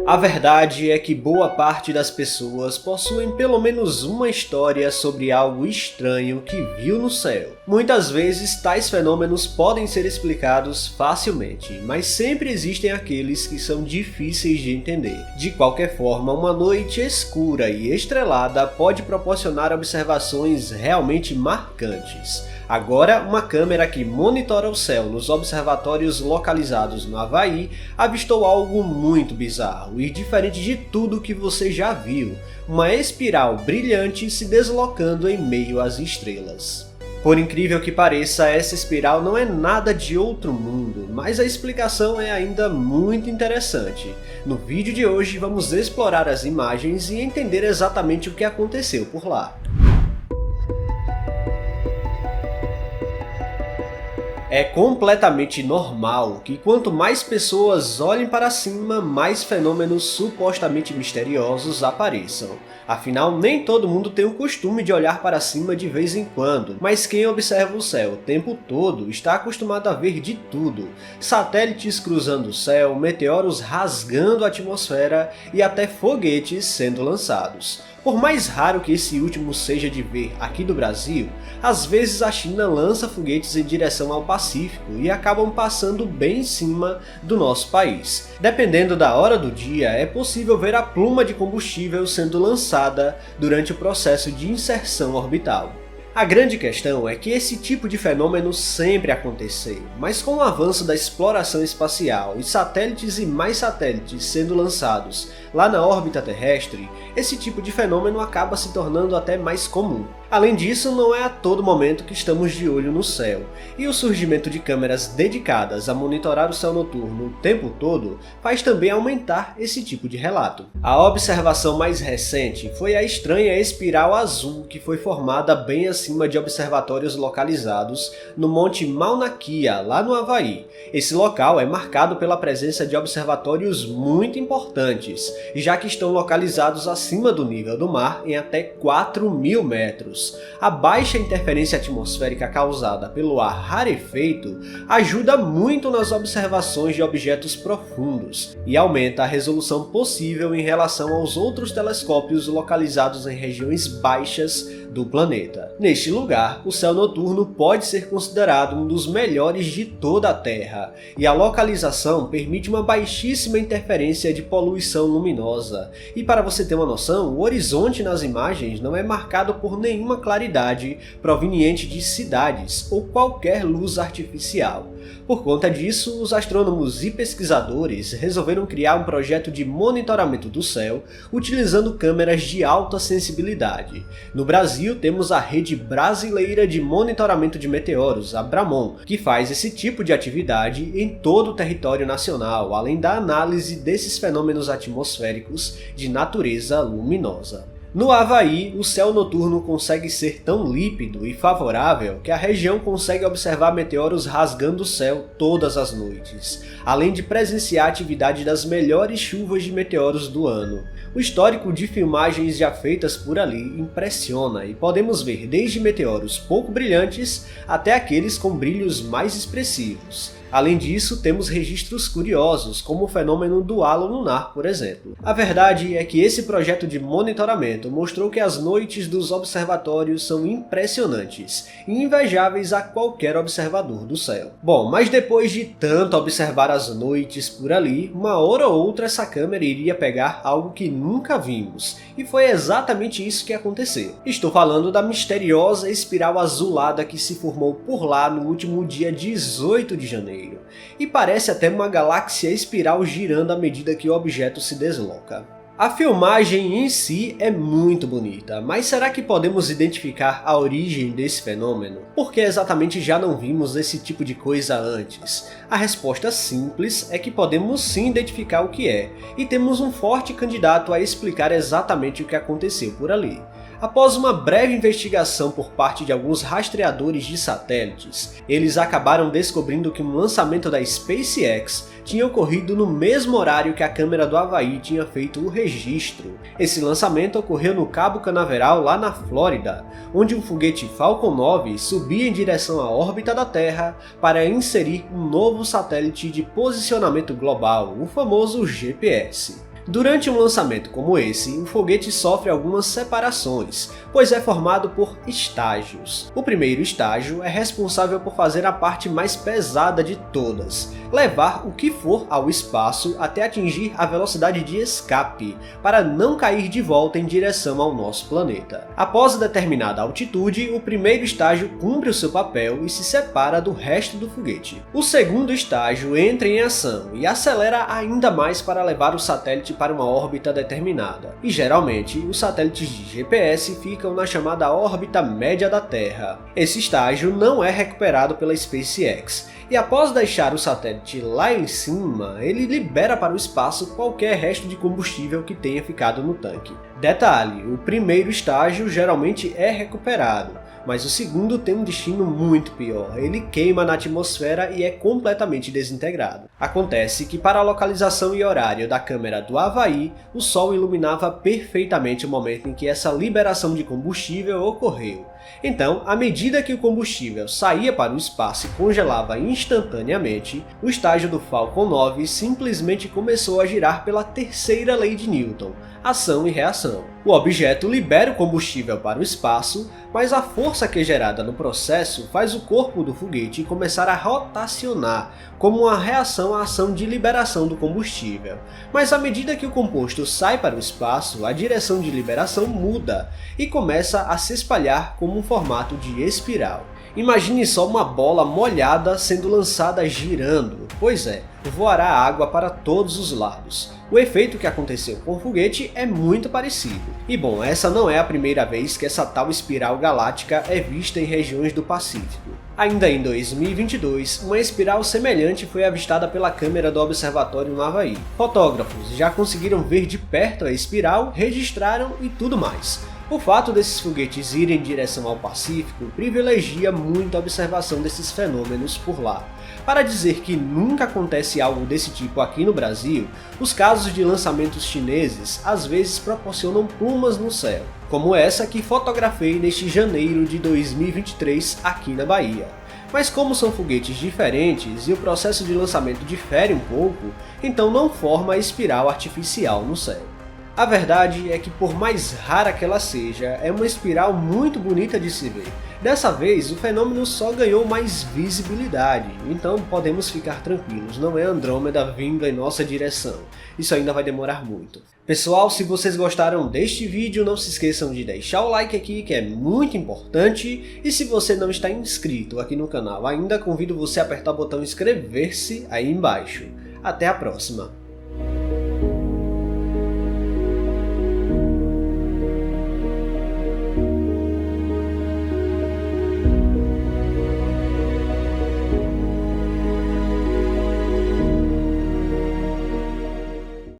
A verdade é que boa parte das pessoas possuem pelo menos uma história sobre algo estranho que viu no céu. Muitas vezes tais fenômenos podem ser explicados facilmente, mas sempre existem aqueles que são difíceis de entender. De qualquer forma, uma noite escura e estrelada pode proporcionar observações realmente marcantes. Agora, uma câmera que monitora o céu nos observatórios localizados no Havaí avistou algo muito bizarro e diferente de tudo que você já viu, uma espiral brilhante se deslocando em meio às estrelas. Por incrível que pareça, essa espiral não é nada de outro mundo, mas a explicação é ainda muito interessante. No vídeo de hoje vamos explorar as imagens e entender exatamente o que aconteceu por lá. É completamente normal que quanto mais pessoas olhem para cima, mais fenômenos supostamente misteriosos apareçam. Afinal, nem todo mundo tem o costume de olhar para cima de vez em quando, mas quem observa o céu o tempo todo está acostumado a ver de tudo. Satélites cruzando o céu, meteoros rasgando a atmosfera e até foguetes sendo lançados. Por mais raro que esse último seja de ver aqui do Brasil, às vezes a China lança foguetes em direção ao Pacífico e acabam passando bem em cima do nosso país. Dependendo da hora do dia, é possível ver a pluma de combustível sendo lançada durante o processo de inserção orbital. A grande questão é que esse tipo de fenômeno sempre aconteceu, mas com o avanço da exploração espacial e satélites e mais satélites sendo lançados lá na órbita terrestre, esse tipo de fenômeno acaba se tornando até mais comum. Além disso, não é a todo momento que estamos de olho no céu, e o surgimento de câmeras dedicadas a monitorar o céu noturno o tempo todo faz também aumentar esse tipo de relato. A observação mais recente foi a estranha espiral azul que foi formada bem acima de observatórios localizados no Monte Mauna Kea, lá no Havaí. Esse local é marcado pela presença de observatórios muito importantes, já que estão localizados acima do nível do mar em até 4.000 metros. A baixa interferência atmosférica causada pelo ar rarefeito ajuda muito nas observações de objetos profundos e aumenta a resolução possível em relação aos outros telescópios localizados em regiões baixas do planeta. Neste lugar, o céu noturno pode ser considerado um dos melhores de toda a Terra, e a localização permite uma baixíssima interferência de poluição luminosa. E para você ter uma noção, o horizonte nas imagens não é marcado por nenhuma claridade proveniente de cidades ou qualquer luz artificial. Por conta disso, os astrônomos e pesquisadores resolveram criar um projeto de monitoramento do céu utilizando câmeras de alta sensibilidade. No Brasil, temos a Rede Brasileira de Monitoramento de Meteoros, a BRAMON, que faz esse tipo de atividade em todo o território nacional, além da análise desses fenômenos atmosféricos de natureza luminosa. No Havaí, o céu noturno consegue ser tão límpido e favorável que a região consegue observar meteoros rasgando o céu todas as noites, além de presenciar a atividade das melhores chuvas de meteoros do ano. O histórico de filmagens já feitas por ali impressiona e podemos ver desde meteoros pouco brilhantes até aqueles com brilhos mais expressivos. Além disso, temos registros curiosos, como o fenômeno do halo lunar, por exemplo. A verdade é que esse projeto de monitoramento mostrou que as noites dos observatórios são impressionantes e invejáveis a qualquer observador do céu. Bom, mas depois de tanto observar as noites por ali, uma hora ou outra essa câmera iria pegar algo que nunca vimos, e foi exatamente isso que aconteceu. Estou falando da misteriosa espiral azulada que se formou por lá no último dia 18 de janeiro. E parece até uma galáxia espiral girando à medida que o objeto se desloca. A filmagem em si é muito bonita, mas será que podemos identificar a origem desse fenômeno? Por que exatamente já não vimos esse tipo de coisa antes? A resposta simples é que podemos sim identificar o que é, e temos um forte candidato a explicar exatamente o que aconteceu por ali. Após uma breve investigação por parte de alguns rastreadores de satélites, eles acabaram descobrindo que um lançamento da SpaceX tinha ocorrido no mesmo horário que a câmera do Havaí tinha feito o registro. Esse lançamento ocorreu no Cabo Canaveral, lá na Flórida, onde um foguete Falcon 9 subia em direção à órbita da Terra para inserir um novo satélite de posicionamento global, o famoso GPS. Durante um lançamento como esse, o foguete sofre algumas separações, pois é formado por estágios. O primeiro estágio é responsável por fazer a parte mais pesada de todas, levar o que for ao espaço até atingir a velocidade de escape, para não cair de volta em direção ao nosso planeta. Após determinada altitude, o primeiro estágio cumpre o seu papel e se separa do resto do foguete. O segundo estágio entra em ação e acelera ainda mais para levar o satélite para uma órbita determinada. E geralmente, os satélites de GPS ficam na chamada órbita média da Terra. Esse estágio não é recuperado pela SpaceX, e após deixar o satélite lá em cima, ele libera para o espaço qualquer resto de combustível que tenha ficado no tanque. Detalhe, o primeiro estágio geralmente é recuperado, mas o segundo tem um destino muito pior, ele queima na atmosfera e é completamente desintegrado. Acontece que para a localização e horário da câmera do Havaí, o Sol iluminava perfeitamente o momento em que essa liberação de combustível ocorreu. Então, à medida que o combustível saía para o espaço e congelava instantaneamente, o estágio do Falcon 9 simplesmente começou a girar pela terceira lei de Newton, ação e reação. O objeto libera o combustível para o espaço, mas a força que é gerada no processo faz o corpo do foguete começar a rotacionar, como uma reação à ação de liberação do combustível. Mas à medida que o composto sai para o espaço, a direção de liberação muda e começa a se espalhar como um formato de espiral. Imagine só uma bola molhada sendo lançada girando. Pois é, voará água para todos os lados. O efeito que aconteceu com o foguete é muito parecido. E bom, essa não é a primeira vez que essa tal espiral galáctica é vista em regiões do Pacífico. Ainda em 2022, uma espiral semelhante foi avistada pela câmera do observatório no Havaí. Fotógrafos já conseguiram ver de perto a espiral, registraram e tudo mais. O fato desses foguetes irem em direção ao Pacífico privilegia muito a observação desses fenômenos por lá. Para dizer que nunca acontece algo desse tipo aqui no Brasil, os casos de lançamentos chineses às vezes proporcionam plumas no céu, como essa que fotografei neste janeiro de 2023 aqui na Bahia. Mas como são foguetes diferentes e o processo de lançamento difere um pouco, então não forma a espiral artificial no céu. A verdade é que, por mais rara que ela seja, é uma espiral muito bonita de se ver. Dessa vez, o fenômeno só ganhou mais visibilidade, então podemos ficar tranquilos, não é Andrômeda vindo em nossa direção. Isso ainda vai demorar muito. Pessoal, se vocês gostaram deste vídeo, não se esqueçam de deixar o like aqui, que é muito importante. E se você não está inscrito aqui no canal ainda, convido você a apertar o botão inscrever-se aí embaixo. Até a próxima!